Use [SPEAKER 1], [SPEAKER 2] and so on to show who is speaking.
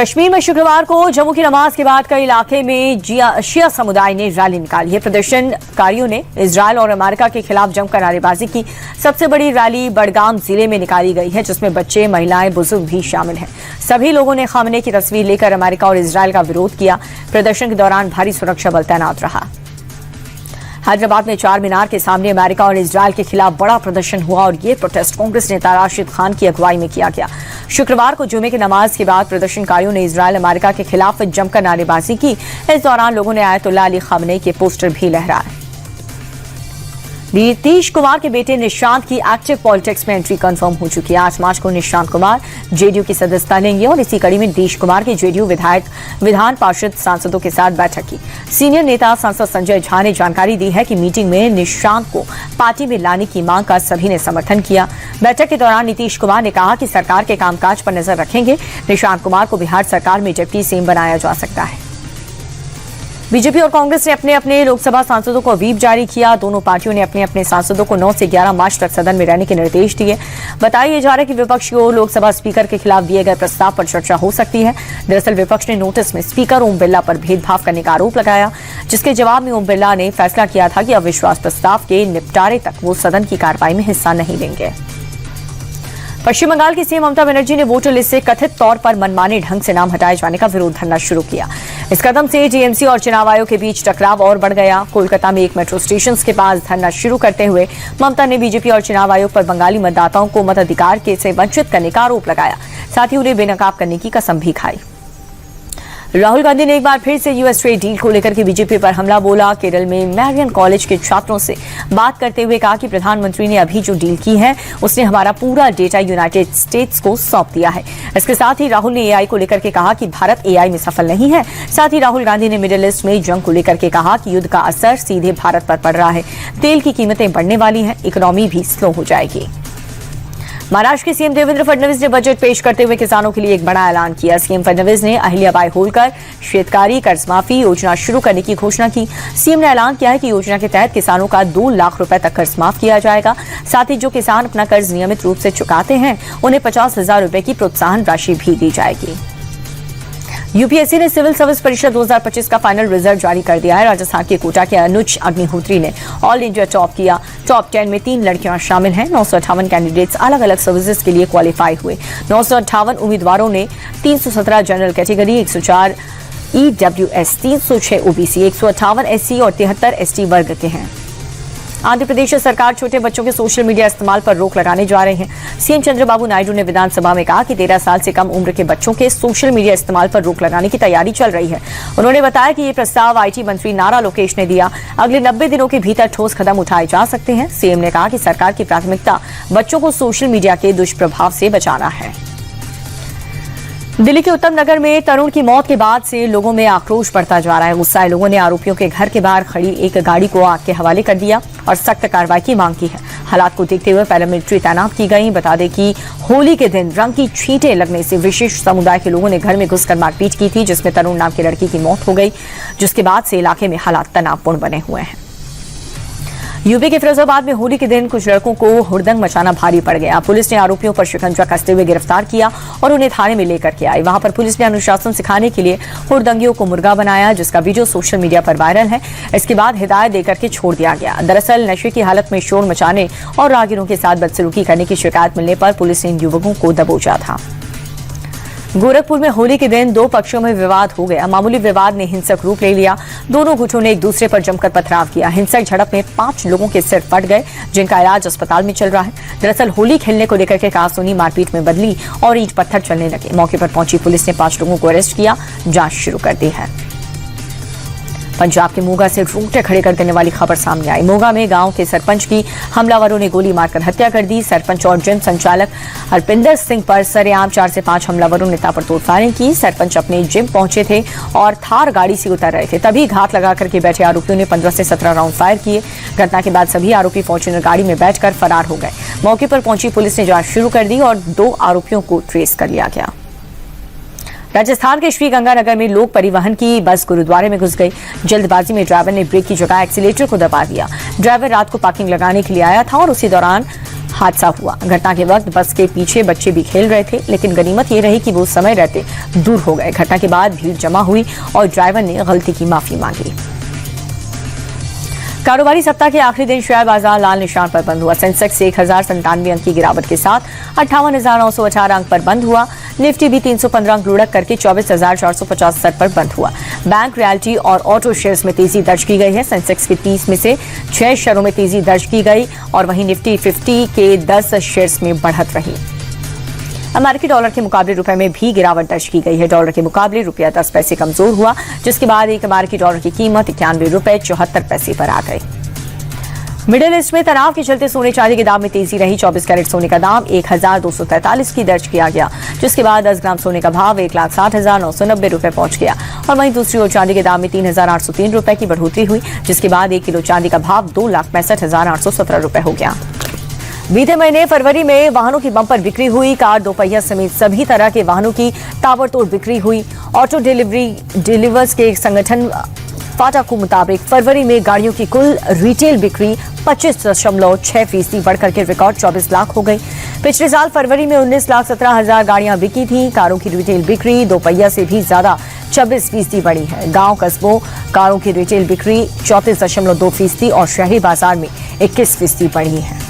[SPEAKER 1] कश्मीर में शुक्रवार को जम्मू की नमाज के बाद कई इलाके में शिया समुदाय ने रैली निकाली है। प्रदर्शनकारियों ने इजरायल और अमेरिका के खिलाफ जमकर नारेबाजी की। सबसे बड़ी रैली बडगाम जिले में निकाली गई है, जिसमें बच्चे, महिलाएं, बुजुर्ग भी शामिल हैं। सभी लोगों ने खामने की तस्वीर लेकर अमेरिका और इजरायल का विरोध किया। प्रदर्शन के दौरान भारी सुरक्षा बल तैनात रहा। हैदराबाद में चार मीनार के सामने अमेरिका और इजरायल के खिलाफ बड़ा प्रदर्शन हुआ और ये प्रोटेस्ट कांग्रेस नेता राशिद खान की अगुवाई में किया गया। शुक्रवार को जुमे की नमाज के बाद प्रदर्शनकारियों ने इजरायल अमेरिका के खिलाफ जमकर नारेबाजी की। इस दौरान लोगों ने आयतुल्लाह अली खामनेई के पोस्टर भी लहराए। नीतीश कुमार के बेटे निशांत की एक्टिव पॉलिटिक्स में एंट्री कंफर्म हो चुकी है। 8 मार्च को निशांत कुमार जेडीयू की सदस्यता लेंगे और इसी कड़ी में नीतीश कुमार के जेडीयू विधान पार्षद सांसदों के साथ बैठक की। सीनियर नेता सांसद संजय झा ने जानकारी दी है कि मीटिंग में निशांत को पार्टी में लाने की मांग का सभी ने समर्थन किया। बैठक के दौरान नीतीश कुमार ने कहा कि सरकार के कामकाज पर नजर रखेंगे। निशांत कुमार को बिहार सरकार में डिप्टी सीएम बनाया जा सकता है। बीजेपी और कांग्रेस ने अपने अपने लोकसभा सांसदों को व्हीप जारी किया। दोनों पार्टियों ने अपने अपने सांसदों को 9 से 11 मार्च तक सदन में रहने के निर्देश दिए। बताया जा रहा है कि विपक्ष को लोकसभा स्पीकर के खिलाफ दिए गए प्रस्ताव पर चर्चा हो सकती है। दरअसल विपक्ष ने नोटिस में स्पीकर ओम बिरला पर भेदभाव करने का आरोप लगाया, जिसके जवाब में ओम बिरला ने फैसला किया था कि अविश्वास प्रस्ताव के निपटारे तक वो सदन की कार्रवाई में हिस्सा नहीं लेंगे। पश्चिम बंगाल की सीएम ममता बनर्जी ने वोटर लिस्ट से कथित तौर पर मनमाने ढंग से नाम हटाए जाने का विरोध धरना शुरू किया। इस कदम से टीएमसी और चुनाव आयोग के बीच टकराव और बढ़ गया। कोलकाता में एक मेट्रो स्टेशन के पास धरना शुरू करते हुए ममता ने बीजेपी और चुनाव आयोग पर बंगाली मतदाताओं को मताधिकार से वंचित करने का आरोप लगाया। साथ ही उन्हें बेनकाब करने की कसम भी खाई। राहुल गांधी ने एक बार फिर से यूएस ट्रेड डील को लेकर के बीजेपी पर हमला बोला। केरल में मैरियन कॉलेज के छात्रों से बात करते हुए कहा कि प्रधानमंत्री ने अभी जो डील की है उसने हमारा पूरा डेटा यूनाइटेड स्टेट्स को सौंप दिया है। इसके साथ ही राहुल ने एआई को लेकर के कहा कि भारत एआई में सफल नहीं है। साथ ही राहुल गांधी ने मिडिल ईस्ट में जंग को लेकर के कहा कि युद्ध का असर सीधे भारत पर पड़ रहा है। तेल की कीमतें बढ़ने वाली हैं, इकोनॉमी भी स्लो हो जाएगी। महाराष्ट्र के सीएम देवेंद्र फडणवीस ने बजट पेश करते हुए किसानों के लिए एक बड़ा ऐलान किया। सीएम फडणवीस ने अहिल्याबाई होलकर शेतकारी कर्ज माफी योजना शुरू करने की घोषणा की। सीएम ने ऐलान किया है कि योजना के तहत किसानों का 2 लाख रुपए तक कर्ज माफ किया जाएगा। साथ ही जो किसान अपना कर्ज नियमित रूप से चुकाते हैं उन्हें 50,000 रुपए की प्रोत्साहन राशि भी दी जाएगी। यूपीएससी ने सिविल सर्विस परीक्षा 2025 का फाइनल रिजल्ट जारी कर दिया है। राजस्थान के कोटा के अनुज अग्निहोत्री ने ऑल इंडिया टॉप किया। टॉप 10 में 3 लड़कियां शामिल हैं। 958 कैंडिडेट्स अलग अलग सर्विसेज के लिए क्वालिफाई हुए। 958 उम्मीदवारों ने 317 general category, 104 EWS, 306 OBC, 158 SC और 73 एसटी वर्ग के हैं। आंध्र प्रदेश सरकार छोटे बच्चों के सोशल मीडिया इस्तेमाल पर रोक लगाने जा रहे हैं। सीएम चंद्रबाबू नायडू ने विधानसभा में कहा कि 13 साल से कम उम्र के बच्चों के सोशल मीडिया इस्तेमाल पर रोक लगाने की तैयारी चल रही है। उन्होंने बताया कि ये प्रस्ताव आईटी मंत्री नारा लोकेश ने दिया। अगले 90 दिनों के भीतर ठोस कदम उठाए जा सकते हैं। सीएम ने कहा कि सरकार की प्राथमिकता बच्चों को सोशल मीडिया के दुष्प्रभाव से बचाना है। दिल्ली के उत्तम नगर में तरुण की मौत के बाद से लोगों में आक्रोश बढ़ता जा रहा है। गुस्साए लोगों ने आरोपियों के घर के बाहर खड़ी एक गाड़ी को आग के हवाले कर दिया और सख्त कार्रवाई की मांग की है। हालात को देखते हुए पैरामिलिट्री तैनात की गई। बता दें कि होली के दिन रंग की छींटें लगने से विशेष समुदाय के लोगों ने घर में घुसकर मारपीट की थी, जिसमें तरुण नाम की लड़की की मौत हो गई, जिसके बाद से इलाके में हालात तनावपूर्ण बने हुए हैं। यूपी के फिरोजाबाद में होली के दिन कुछ लड़कों को हुड़दंग मचाना भारी पड़ गया। पुलिस ने आरोपियों पर शिकंजा कसते हुए गिरफ्तार किया और उन्हें थाने में लेकर के आई। वहां पर पुलिस ने अनुशासन सिखाने के लिए हुड़दंगियों को मुर्गा बनाया, जिसका वीडियो सोशल मीडिया पर वायरल है। इसके बाद हिदायत देकर के छोड़ दिया गया। दरअसल नशे की हालत में शोर मचाने और राहगीरों के साथ बदसलूकी करने की शिकायत मिलने पर पुलिस ने इन युवकों को दबोचा था। गोरखपुर में होली के दिन 2 पक्षों में विवाद हो गया। मामूली विवाद ने हिंसक रूप ले लिया। दोनों गुटों ने एक दूसरे पर जमकर पथराव किया। हिंसक झड़प में 5 लोगों के सिर फट गए, जिनका इलाज अस्पताल में चल रहा है। दरअसल होली खेलने को लेकर के कहासुनी मारपीट में बदली और ईंट पत्थर चलने लगे। मौके पर पहुंची पुलिस ने 5 लोगों को अरेस्ट किया। जांच शुरू कर दी है। पंजाब के मोगा से रोंगटे खड़े कर देने वाली खबर सामने आई। मोगा में गांव के सरपंच की हमलावरों ने गोली मारकर हत्या कर दी। सरपंच और जिम संचालक हरपिंदर सिंह पर सरेआम 4 से 5 हमलावरों ने ताबड़तोड़ फायरिंग की। सरपंच अपने जिम पहुंचे थे और थार गाड़ी से उतर रहे थे, तभी घात लगा करके बैठे आरोपियों ने 15 से 17 राउंड फायर किए। घटना के बाद सभी आरोपी फॉर्च्यूनर गाड़ी में बैठकर फरार हो गए। मौके पर पहुंची पुलिस ने जांच शुरू कर दी और 2 आरोपियों को ट्रेस कर लिया गया। राजस्थान के श्रीगंगानगर में लोक परिवहन की बस गुरुद्वारे में घुस गई। जल्दबाजी में ड्राइवर ने ब्रेक की जगह एक्सीलेटर को दबा दिया। ड्राइवर रात को पार्किंग लगाने के लिए आया था और उसी दौरान हादसा हुआ। घटना के वक्त बस के पीछे बच्चे भी खेल रहे थे, लेकिन गनीमत ये रही कि वो समय रहते दूर हो गए। घटना के बाद भीड़ जमा हुई और ड्राइवर ने गलती की माफी मांगी। कारोबारी सप्ताह के आखिरी दिन शेयर बाजार लाल निशान पर बंद हुआ। सेंसेक्स 1097 अंक की गिरावट के साथ 58,918 अंक पर बंद हुआ। निफ्टी भी 315 अंक लुढ़क करके 24,450 पर बंद हुआ। बैंक, रियल्टी और ऑटो शेयर्स में तेजी दर्ज की गई है। सेंसेक्स के 30 में से 6 शेयरों में तेजी दर्ज की गई और वहीं निफ्टी 50 के 10 शेयर्स में बढ़त रही। अमेरिकी डॉलर के मुकाबले रुपए में भी गिरावट दर्ज की गई है। डॉलर के मुकाबले रुपया 10 पैसे कमजोर हुआ, जिसके बाद एक अमेरिकी डॉलर की कीमत 91 रुपए 74 पैसे पर आ गई। मिडिल ईस्ट में तनाव के चलते सोने चांदी के दाम में तेजी रही। 24 कैरेट सोने का दाम 1,243 की दर्ज किया गया, जिसके बाद 10 ग्राम सोने का भाव 1,60,990 रुपए पहुंच गया और वहीं दूसरी ओर चांदी के दाम में 3,803 रुपए की बढ़ोतरी हुई, जिसके बाद 1 किलो चांदी का भाव 2,65,817 रुपए हो गया। बीते महीने फरवरी में वाहनों की बम्पर बिक्री हुई। कार, दोपहिया समेत सभी तरह के वाहनों की ताबड़तोड़ बिक्री हुई। ऑटो डिलीवर्स के संगठन फाटा के मुताबिक फरवरी में गाड़ियों की कुल रिटेल बिक्री 25.6% बढ़कर के रिकॉर्ड 24 लाख हो गई। पिछले साल फरवरी में 19,17,000 गाड़ियां बिकी थी। कारों की रिटेल बिक्री दोपहिया से भी ज्यादा 26% बढ़ी है। गांव कस्बों कारों की रिटेल बिक्री 34.2% और शहरी बाजार में 21% बढ़ी है।